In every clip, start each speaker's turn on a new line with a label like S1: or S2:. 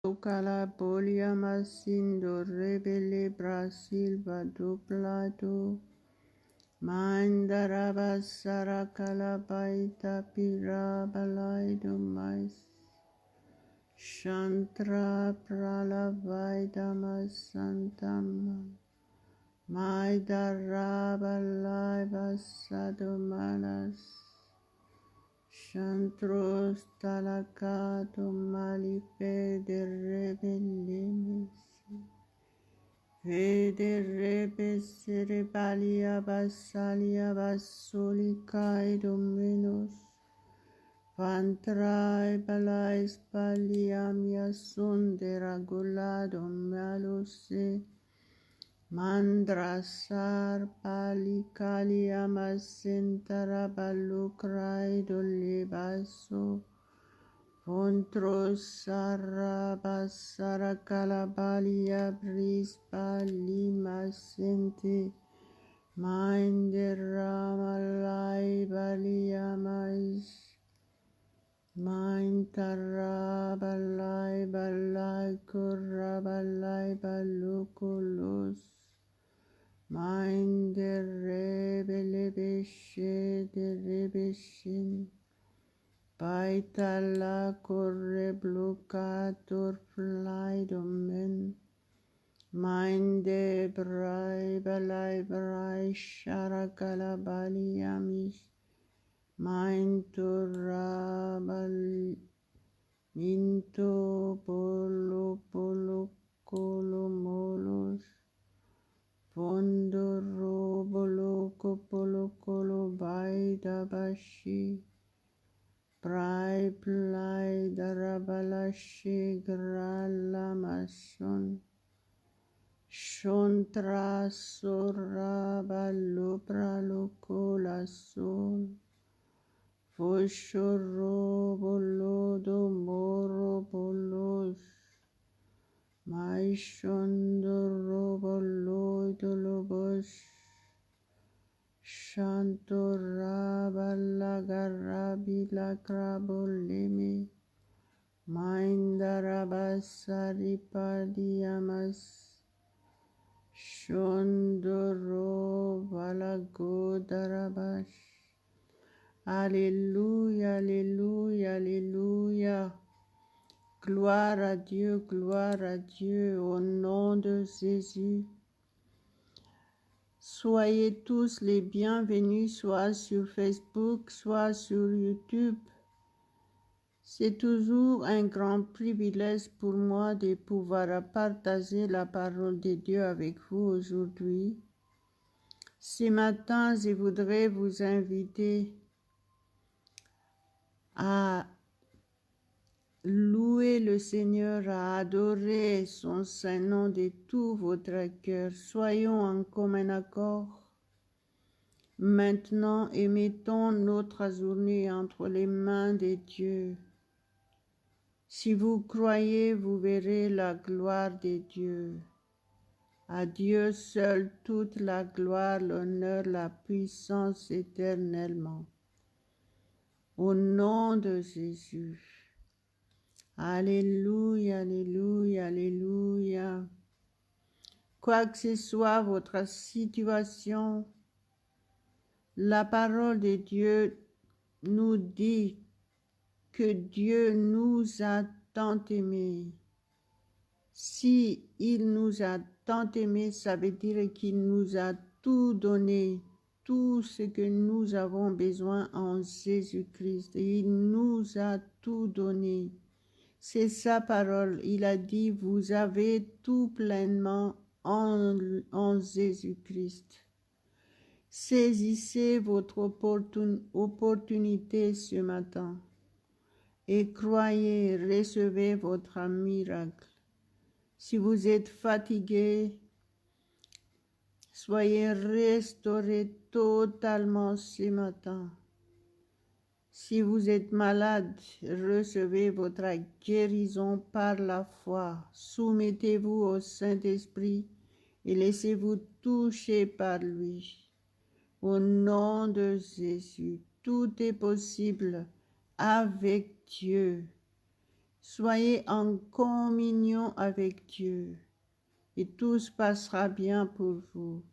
S1: Calabolia Masindo Rebele Brasil Baduplado Mandaraba Sarakalabaita Pirabalaido Mais Shantra Pralavaida Masantama Maidarabalai Basadomanas Shantros talakato malipe de rebellimis Vede rebe cerebalia basalia basolicae dominos Vantrae balais paliamia sundera gulado malose Mandrasar palicalia masentara balucrae dolebaso Fontros sarabasara calabalia brispa lima sente Minderamalai balia mais Mindarabalai balai kurabalai balukulos Minderebelebeshe derebeshin Baitala corre blocator flydomen Minde brai balai brai sharakala baliamish Minturabal Minto polo polo colomolos Pondo robolo copolo colo baida bashi Prai plai darabalashi gralamason Shontra sorabalo pralocola sol Foshoro bolodo moro bolos Maishondo robolodo lobos Shanto rabala garabila craboleme Maindarabasari padiamas Shondoro valagodarabash Alléluia, Alléluia, Alléluia. Gloire à Dieu, au nom de Jésus. Soyez tous les bienvenus, soit sur Facebook, soit sur YouTube. C'est toujours un grand privilège pour moi de pouvoir partager la parole de Dieu avec vous aujourd'hui. Ce matin, je voudrais vous inviter à louer le Seigneur, à adorer son Saint-Nom de tout votre cœur. Soyons en commun accord maintenant et mettons notre journée entre les mains de Dieu. Si vous croyez, vous verrez la gloire de Dieu. À Dieu seul toute la gloire, l'honneur, la puissance éternellement. Au nom de Jésus. Alléluia, Alléluia, Alléluia. Quoi que ce soit votre situation, la parole de Dieu nous dit que Dieu nous a tant aimés. Si il nous a tant aimés, ça veut dire qu'il nous a tout donné, tout ce que nous avons besoin en Jésus-Christ. Il nous a tout donné. C'est sa parole. Il a dit, vous avez tout pleinement en Jésus-Christ. Saisissez votre opportunité ce matin et croyez, recevez votre miracle. Si vous êtes fatigué, soyez restaurés totalement ce matin. Si vous êtes malade, recevez votre guérison par la foi. Soumettez-vous au Saint-Esprit et laissez-vous toucher par lui. Au nom de Jésus, tout est possible avec Dieu. Soyez en communion avec Dieu et tout se passera bien pour vous.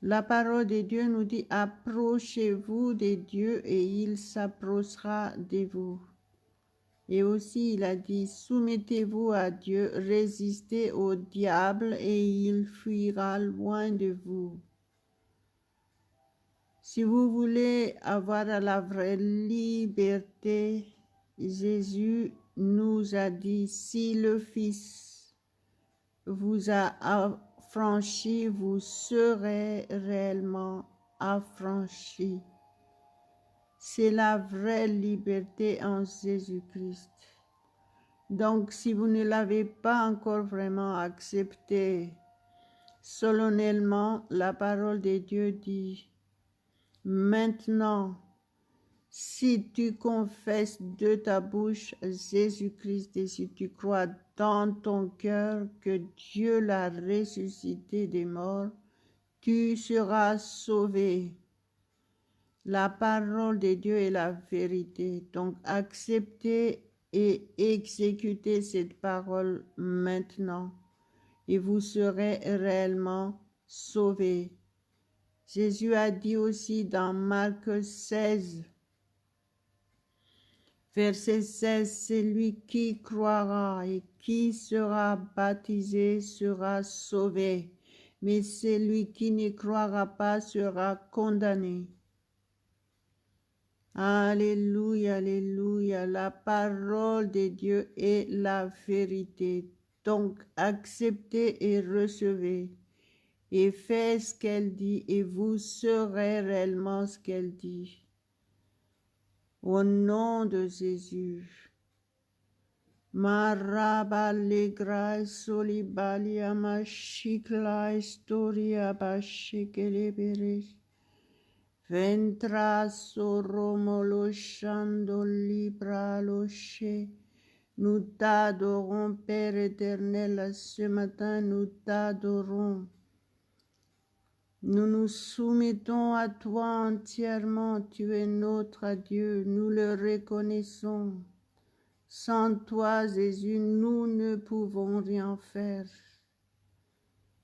S1: La parole de Dieu nous dit, approchez-vous de Dieu et il s'approchera de vous. Et aussi, il a dit, soumettez-vous à Dieu, résistez au diable et il fuira loin de vous. Si vous voulez avoir la vraie liberté, Jésus nous a dit, si le Fils vous a affranchi, vous serez réellement affranchis. C'est la vraie liberté en Jésus-Christ. Donc, si vous ne l'avez pas encore vraiment accepté, solennellement, la parole de Dieu dit, maintenant, si tu confesses de ta bouche Jésus-Christ et si tu crois dans ton cœur que Dieu l'a ressuscité des morts, tu seras sauvé. La parole de Dieu est la vérité. Donc, acceptez et exécutez cette parole maintenant et vous serez réellement sauvés. Jésus a dit aussi dans Marc 16, verset 16, celui qui croira et qui sera baptisé sera sauvé, mais celui qui ne croira pas sera condamné. Alléluia, alléluia, la parole de Dieu est la vérité. Donc, acceptez et recevez et faites ce qu'elle dit et vous serez réellement ce qu'elle dit. Au nom de Jésus. Maraba legra solibalia mashikla historia bashikeleberes. Ventra soromolo shando libra loche. Nous t'adorons, Père éternel, ce matin nous t'adorons. Nous nous soumettons à toi entièrement, tu es notre Dieu, nous le reconnaissons. Sans toi, Jésus, nous ne pouvons rien faire.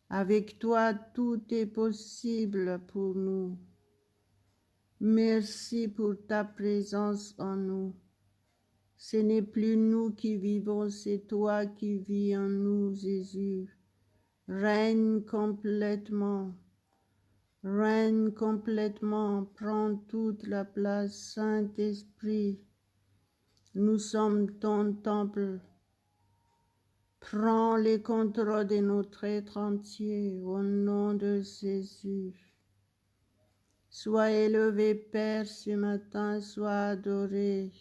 S1: Avec toi, tout est possible pour nous. Merci pour ta présence en nous. Ce n'est plus nous qui vivons, c'est toi qui vis en nous, Jésus. Règne complètement. Règne complètement, prends toute la place, Saint-Esprit. Nous sommes ton temple. Prends le contrôle de notre être entier au nom de Jésus. Sois élevé, Père, ce matin, sois adoré,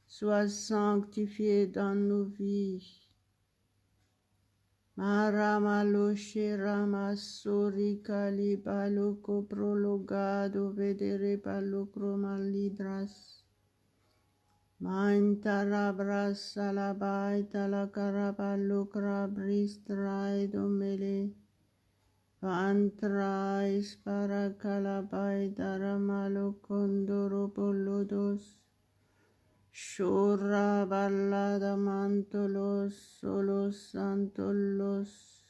S1: sois sanctifié dans nos vies. Maramalo Shirama Sori Kalibalo prologado vedere palocroma libras. Maintarabras salabai talacarabalo crabistrai domele. Pantrais para calabai daramalo condoro polodos. Shura ballada mantolos, solos santolos,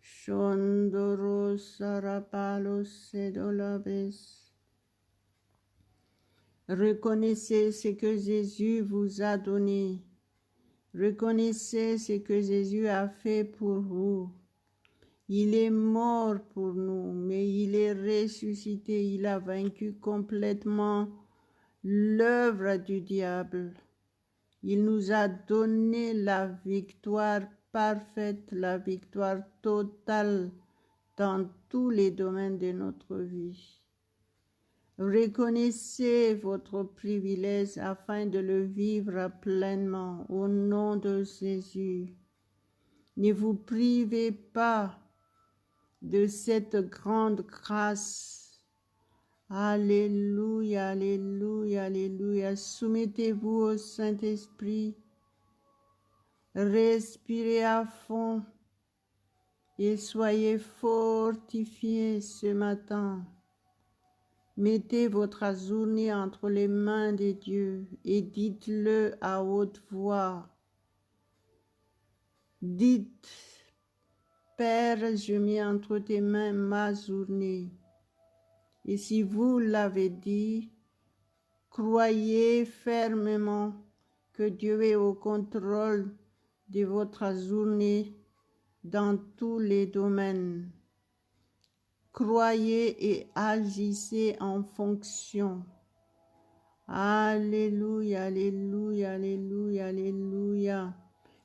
S1: shondoros sarapalos sedolabes. Reconnaissez ce que Jésus vous a donné. Reconnaissez ce que Jésus a fait pour vous. Il est mort pour nous, mais il est ressuscité. Il a vaincu complètement l'œuvre du diable. Il nous a donné la victoire parfaite, la victoire totale dans tous les domaines de notre vie. Reconnaissez votre privilège afin de le vivre pleinement au nom de Jésus. Ne vous privez pas de cette grande grâce. Alléluia, alléluia, alléluia. Soumettez-vous au Saint-Esprit. Respirez à fond et soyez fortifiés ce matin. Mettez votre journée entre les mains de Dieu et dites-le à haute voix. Dites, Père, je mets entre tes mains ma journée. Et si vous l'avez dit, croyez fermement que Dieu est au contrôle de votre journée dans tous les domaines. Croyez et agissez en fonction. Alléluia, alléluia, alléluia, alléluia.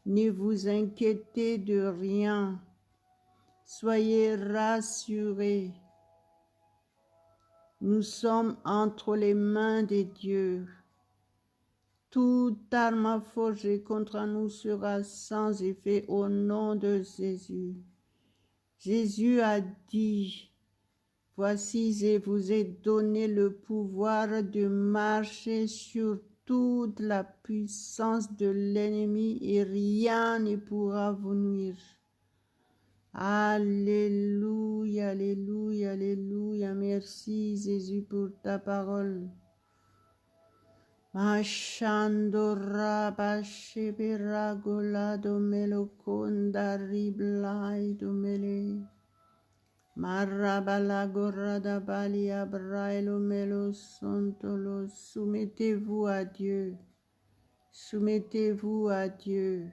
S1: Ne vous inquiétez de rien. Soyez rassurés. Nous sommes entre les mains de Dieu. Toute arme forgée contre nous sera sans effet au nom de Jésus. Jésus a dit, voici, je vous ai donné le pouvoir de marcher sur toute la puissance de l'ennemi et rien ne pourra vous nuire. Alléluia, alléluia, alléluia. Merci Jésus pour ta parole. Mashandora bashibira golado melokonda riblai domele. Marabala gorada balia brailo melo sontolo. Soumettez-vous à Dieu. Soumettez-vous à Dieu.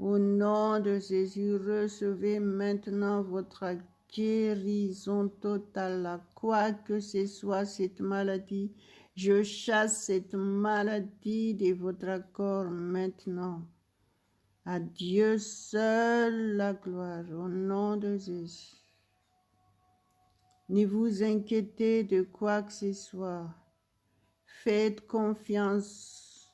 S1: Au nom de Jésus, recevez maintenant votre guérison totale. Quoi que ce soit cette maladie, je chasse cette maladie de votre corps maintenant. À Dieu seul la gloire, au nom de Jésus. Ne vous inquiétez de quoi que ce soit. Faites confiance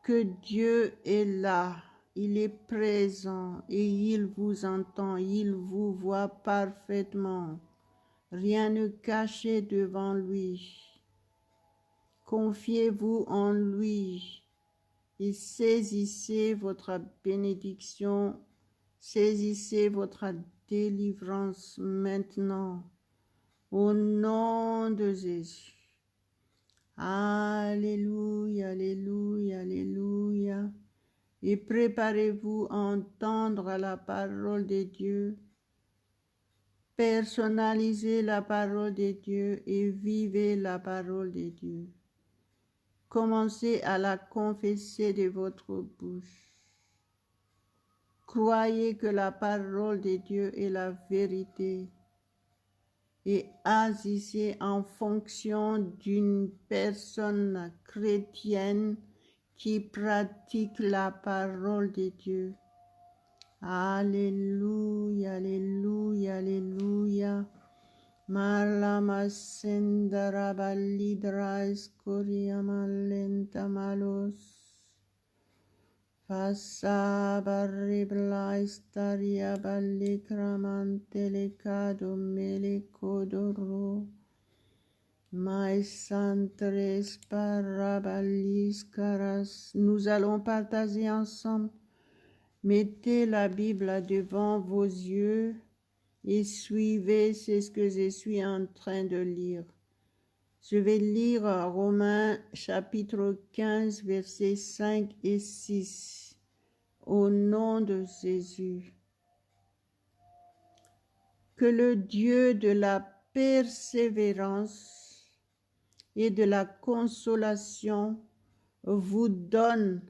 S1: que Dieu est là. Il est présent et il vous entend, il vous voit parfaitement. Rien ne caché devant lui. Confiez-vous en lui et saisissez votre bénédiction, saisissez votre délivrance maintenant, au nom de Jésus. Alléluia, alléluia, alléluia. Et préparez-vous à entendre la parole de Dieu. Personnalisez la parole de Dieu et vivez la parole de Dieu. Commencez à la confesser de votre bouche. Croyez que la parole de Dieu est la vérité et agissez en fonction d'une personne chrétienne qui pratique la parole de Dieu. Alléluia, alléluia, alléluia. Malama sendara balidra escoria malenta malos. Fasa barribla estaria balicramante lecado melecodoro. Maesantres parabalis caras. Nous allons partager ensemble. Mettez la Bible devant vos yeux et suivez ce que je suis en train de lire. Je vais lire Romains chapitre 15, versets 5 et 6. Au nom de Jésus. Que le Dieu de la persévérance et de la consolation vous donne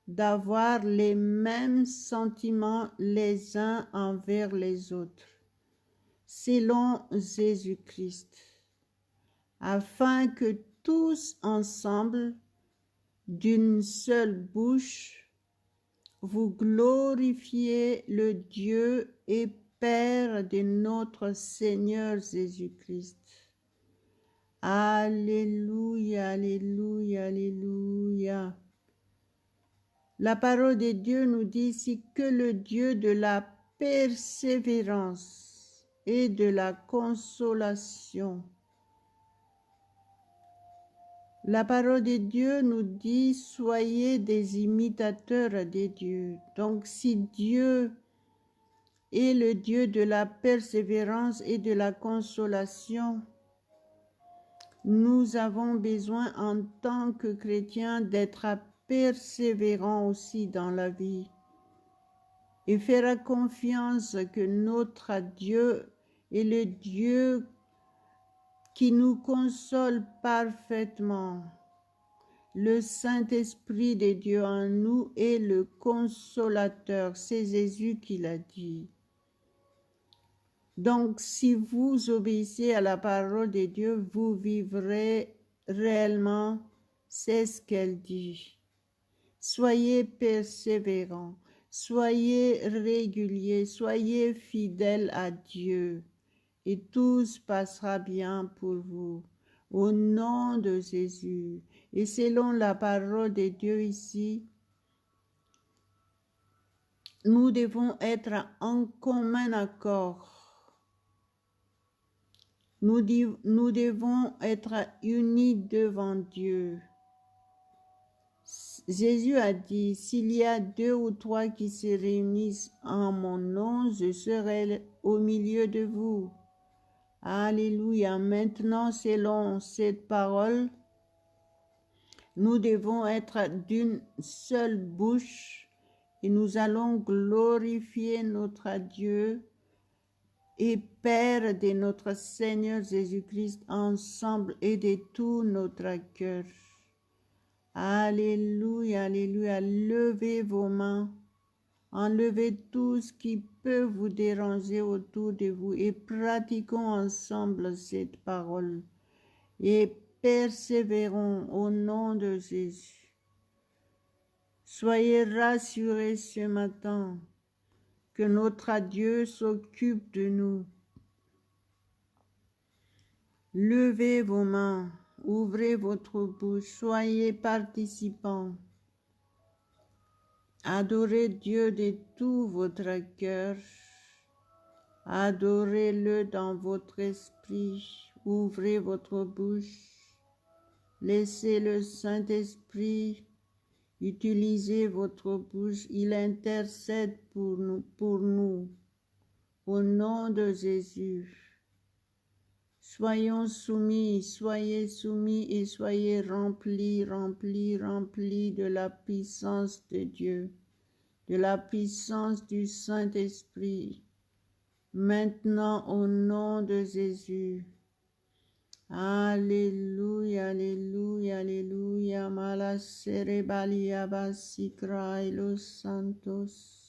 S1: d'avoir les mêmes sentiments les uns envers les autres, selon Jésus-Christ, afin que tous ensemble, d'une seule bouche, vous glorifiez le Dieu et Père de notre Seigneur Jésus-Christ. Alléluia, alléluia, alléluia. La parole de Dieu nous dit ici que le Dieu de la persévérance et de la consolation. La parole de Dieu nous dit soyez des imitateurs de Dieu. Donc si Dieu est le Dieu de la persévérance et de la consolation, Nous avons besoin en tant que chrétiens d'être persévérants aussi dans la vie et faire confiance que notre Dieu est le Dieu qui nous console parfaitement. Le Saint-Esprit de Dieu en nous est le consolateur. C'est Jésus qui l'a dit. Donc, si vous obéissez à la parole de Dieu, vous vivrez réellement, c'est ce qu'elle dit. Soyez persévérants, soyez réguliers, soyez fidèles à Dieu et tout se passera bien pour vous. Au nom de Jésus. Et selon la parole de Dieu ici, nous devons être en commun accord. Nous devons être unis devant Dieu. Jésus a dit, s'il y a 2 ou 3 qui se réunissent en mon nom, je serai au milieu de vous. Alléluia. Maintenant, selon cette parole, nous devons être d'une seule bouche et nous allons glorifier notre Dieu et Père de notre Seigneur Jésus-Christ ensemble et de tout notre cœur. Alléluia, alléluia. Levez vos mains, enlevez tout ce qui peut vous déranger autour de vous et pratiquons ensemble cette parole et persévérons au nom de Jésus. Soyez rassurés ce matin que notre Dieu s'occupe de nous. Levez vos mains, ouvrez votre bouche, soyez participants. Adorez Dieu de tout votre cœur. Adorez-le dans votre esprit. Ouvrez votre bouche. Laissez le Saint-Esprit utiliser votre bouche. Il intercède pour nous. Au nom de Jésus. Soyez soumis et soyez remplis de la puissance de Dieu, de la puissance du Saint-Esprit. Maintenant, au nom de Jésus. Alléluia, alléluia, alléluia. Malasere balia basikrai los santos.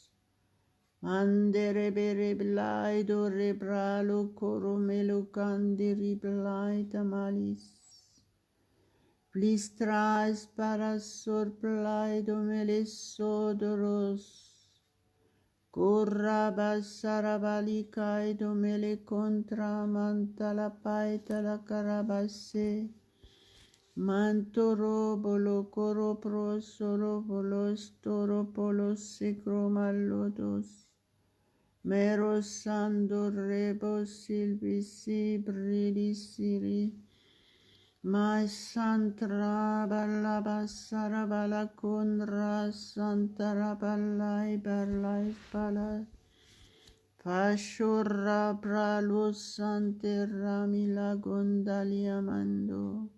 S1: Andere bere blai do rebralo coromelo candiri blai tamalis. Plistrais para sorplai do mele sodoros. Corraba sarabalikai do mele contra mantala paita la carabase. Mantoro bolo coro pro solo bolos toro polos secromalodos. Mero sando rebo silvisi bridisiri. Ma santra balla bassara bala conra santara ballai barlai bala. Fashurra bralo sante ramila gondalia mando.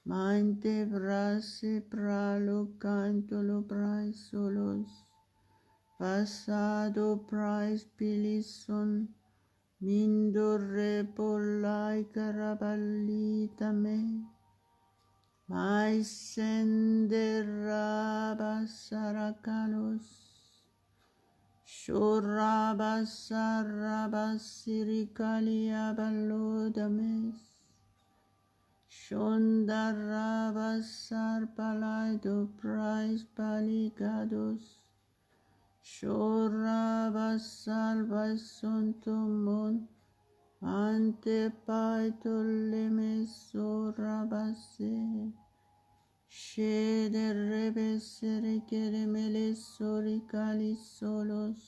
S1: Mainte brase pralo cantolo brai solos. Pasado price pilison, mindo repolai caraballita me, mai senderaba saracalos, shoraba saraba siricalia ballodames, shondaraba sarpalaido price paligados, Shoraba salva sontomon ante paito leme sorabase shede rebesere keremele soricali solos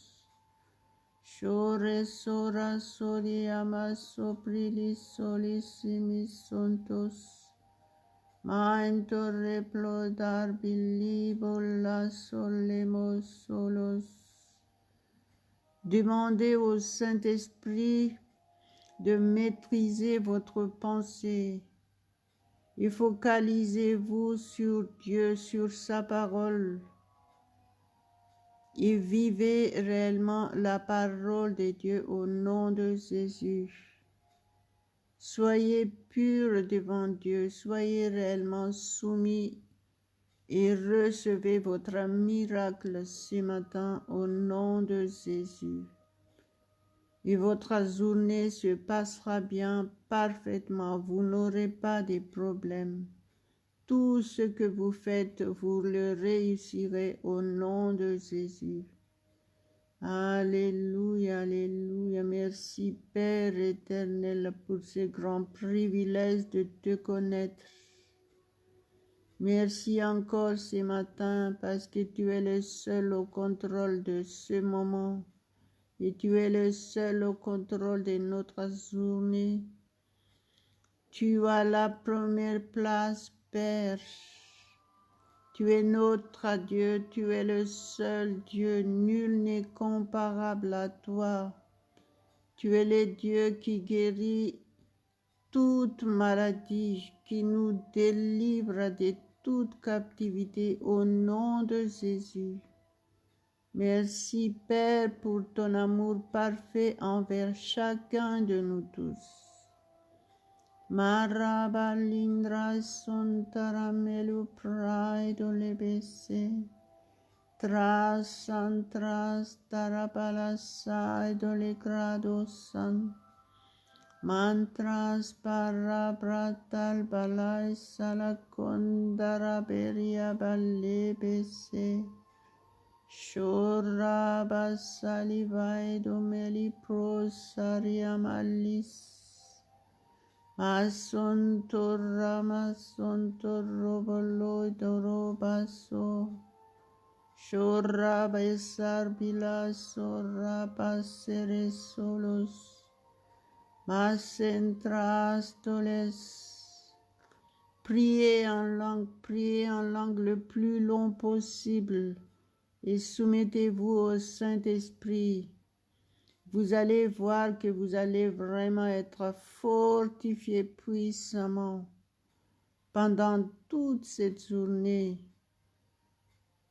S1: shore sora soriama soprili solissimi sontos Mainto replodar bilibo la solemos solos. Demandez au Saint-Esprit de maîtriser votre pensée et focalisez-vous sur Dieu, sur sa parole, et vivez réellement la parole de Dieu au nom de Jésus. Soyez purs devant Dieu, soyez réellement soumis et recevez votre miracle ce matin au nom de Jésus. Et votre journée se passera bien parfaitement, vous n'aurez pas de problèmes. Tout ce que vous faites, vous le réussirez au nom de Jésus. Alléluia, alléluia. Merci Père éternel pour ce grand privilège de te connaître. Merci encore ce matin parce que tu es le seul au contrôle de ce moment et tu es le seul au contrôle de notre journée. Tu as la première place, Père. Tu es notre Dieu, tu es le seul Dieu, nul n'est comparable à toi. Tu es le Dieu qui guérit toute maladie, qui nous délivre de toute captivité au nom de Jésus. Merci Père pour ton amour parfait envers chacun de nous tous. Marabalindra sontaramelu praido lebese, tras antras tarapalasaido le gradosan, mantras para bratal balai salakondara beria balebese, shoraba salivaido meli prosaria malis, Masontorra masontorro boloi dorobaso, shorra besar bila sorra pasere solos, masentrastoles. Priez en langue le plus long possible et soumettez-vous au Saint-Esprit. Vous allez voir que vous allez vraiment être fortifié puissamment pendant toute cette journée.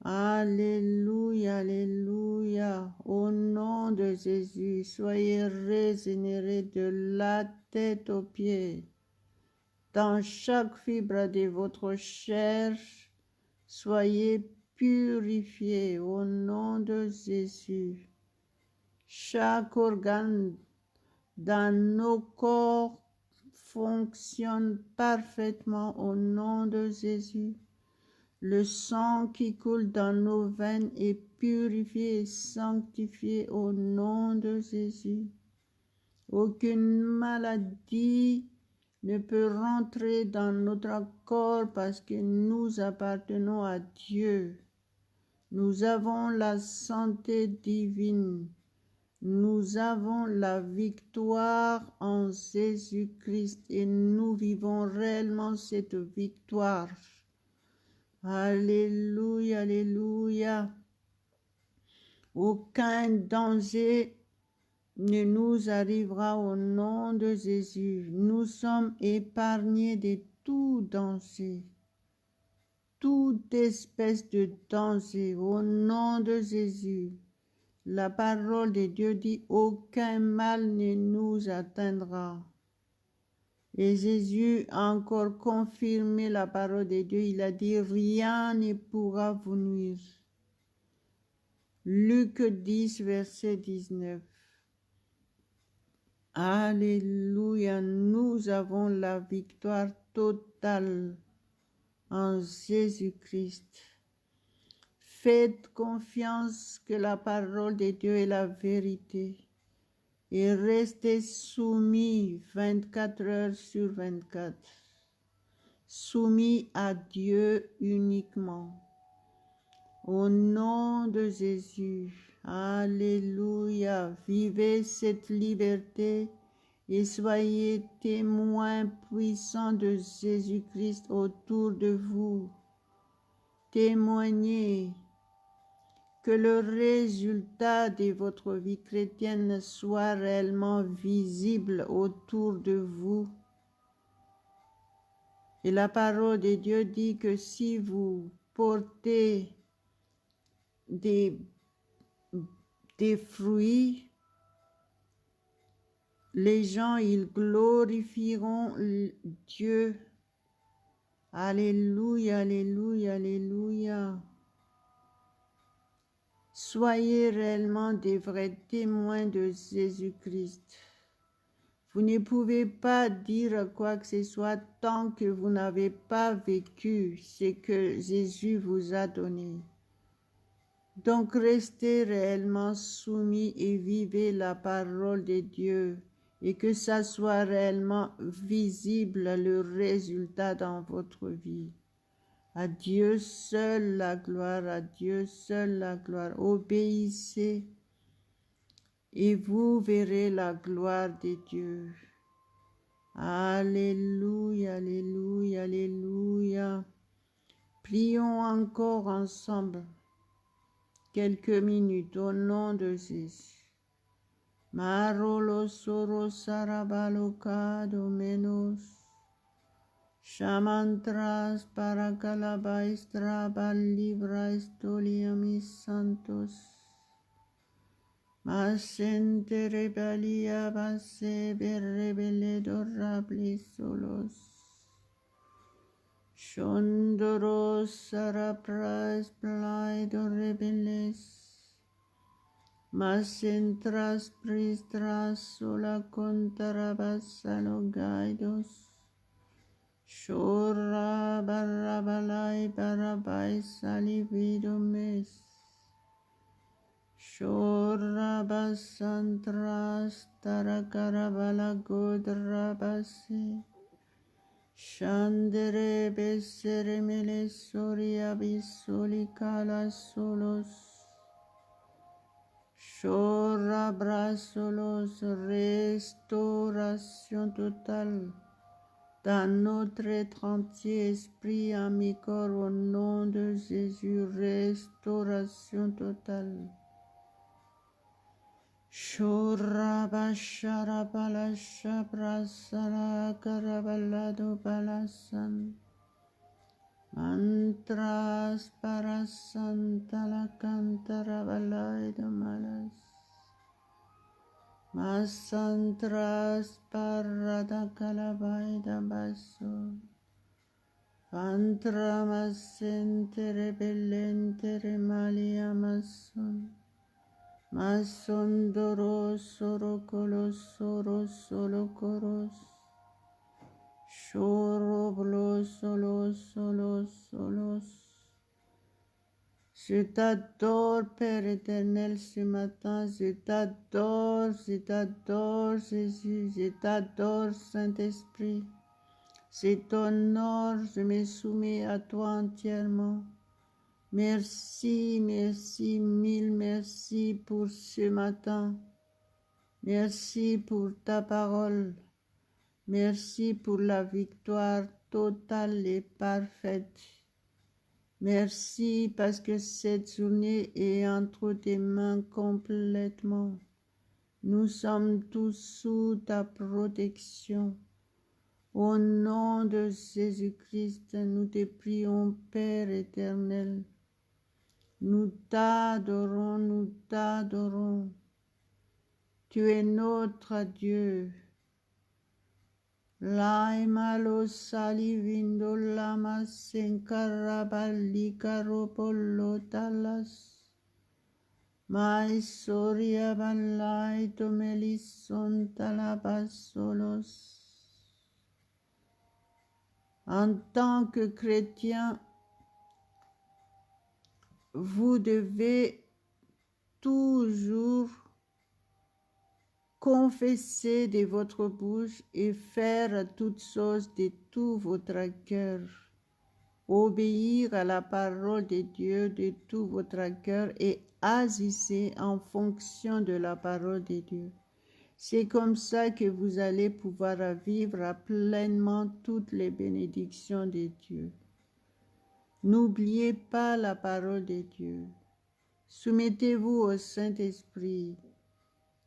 S1: Alléluia, alléluia. Au nom de Jésus, soyez régénérés de la tête aux pieds. Dans chaque fibre de votre chair, soyez purifiés au nom de Jésus. Chaque organe dans nos corps fonctionne parfaitement au nom de Jésus. Le sang qui coule dans nos veines est purifié et sanctifié au nom de Jésus. Aucune maladie ne peut rentrer dans notre corps parce que nous appartenons à Dieu. Nous avons la santé divine. Nous avons la victoire en Jésus-Christ et nous vivons réellement cette victoire. Alléluia, alléluia. Aucun danger ne nous arrivera au nom de Jésus. Nous sommes épargnés de tout danger, toute espèce de danger au nom de Jésus. La parole de Dieu dit « Aucun mal ne nous atteindra ». Et Jésus a encore confirmé la parole de Dieu. Il a dit « Rien ne pourra vous nuire ». Luc 10, verset 19. Alléluia, nous avons la victoire totale en Jésus-Christ. Faites confiance que la parole de Dieu est la vérité et restez soumis 24 heures sur 24, soumis à Dieu uniquement. Au nom de Jésus, alléluia, vivez cette liberté et soyez témoins puissants de Jésus-Christ autour de vous. Témoignez. Que le résultat de votre vie chrétienne soit réellement visible autour de vous Et la parole de Dieu dit que si vous portez des fruits, les gens, ils glorifieront Dieu. Alléluia, alléluia, alléluia. Soyez réellement des vrais témoins de Jésus-Christ. Vous ne pouvez pas dire quoi que ce soit tant que vous n'avez pas vécu ce que Jésus vous a donné. Donc restez réellement soumis et vivez la parole de Dieu et que ça soit réellement visible le résultat dans votre vie. À Dieu seul la gloire, à Dieu seul la gloire. Obéissez et vous verrez la gloire de Dieu. Alléluia, alléluia, alléluia. Prions encore ensemble quelques minutes au nom de Jésus. Marolo soro sarabaloka domenos. Shamantras paracalabaistra balibra estoliamis santos. Masente rebelia base berrebele dorabli solos. Shondoros sarapras plaido rebeles. Masentras pristras sola contarabassalogaidos. Shora barabalai barabai salividomes. Shora basantras tarakarabala godrabase. Shandere beseremele soria bisoli kala solos. Shora brasolos, restauration totale dans notre être entier, esprit, âme et corps, au nom de Jésus, restauration totale. Shora bashara balasha brasara karabalado balasan. Mantras para santa la cantara balai de malas. Masantras para da calabai da baso. Pantra masente rebellente remalia mason. Mason doros soro colos soro solo coros. Choro blos solos solos solos. Je t'adore, Père éternel, ce matin. Je t'adore, Jésus. Je t'adore, Saint-Esprit. C'est ton ordre, je me soumets à toi entièrement. Merci, merci, mille merci pour ce matin. Merci pour ta parole. Merci pour la victoire totale et parfaite. Merci parce que cette journée est entre tes mains complètement. Nous sommes tous sous ta protection. Au nom de Jésus-Christ, nous te prions, Père éternel. Nous t'adorons, nous t'adorons. Tu es notre Dieu. Laimalo salivindo lamas senkarabali karopolo talas. Maisoria balai tomelison talabasolos. En tant que chrétien, vous devez toujours confesser de votre bouche et faire toutes choses de tout votre cœur. Obéir à la parole de Dieu de tout votre cœur et agissez en fonction de la parole de Dieu. C'est comme ça que vous allez pouvoir vivre pleinement toutes les bénédictions de Dieu. N'oubliez pas la parole de Dieu. Soumettez-vous au Saint-Esprit.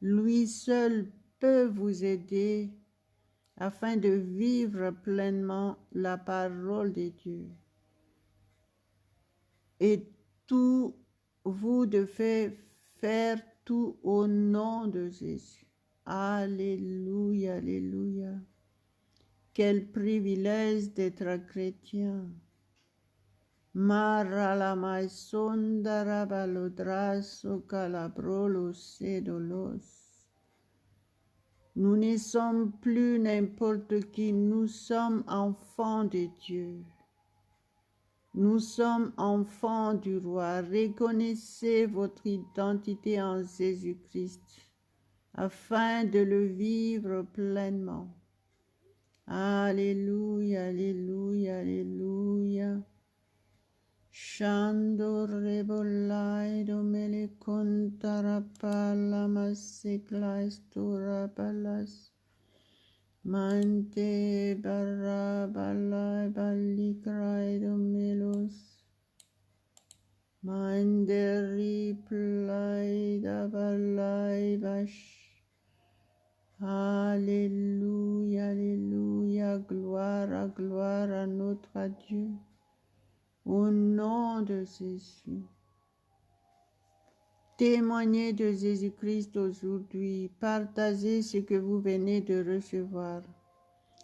S1: Lui seul peut vous aider afin de vivre pleinement la parole de Dieu. Et tout, vous devez faire tout au nom de Jésus. Alléluia, alléluia. Quel privilège d'être chrétien. Mara maisondara balodraso calabrolo sedolos. Nous ne sommes plus n'importe qui, nous sommes enfants de Dieu. Nous sommes enfants du roi. Reconnaissez votre identité en Jésus-Christ afin de le vivre pleinement. Alléluia, alléluia, alléluia. Shando rebolai domele contarapala masekla palas. Mante barra balai balikrai domelos. Manderi plai da balai bash. Alléluia, alléluia, gloire à notre Dieu. Au nom de Jésus. Témoignez de Jésus-Christ aujourd'hui. Partagez ce que vous venez de recevoir.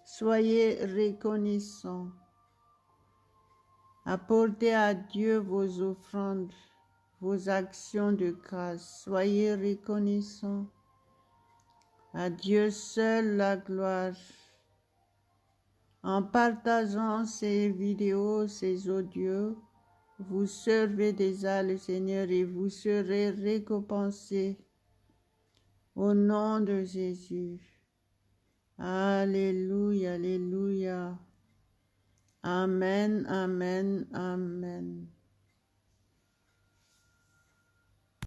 S1: Soyez reconnaissants. Apportez à Dieu vos offrandes, vos actions de grâce. Soyez reconnaissants. À Dieu seul la gloire. En partageant ces vidéos, ces audios, vous servez déjà le Seigneur et vous serez récompensés au nom de Jésus. Alléluia, alléluia. Amen, amen, amen.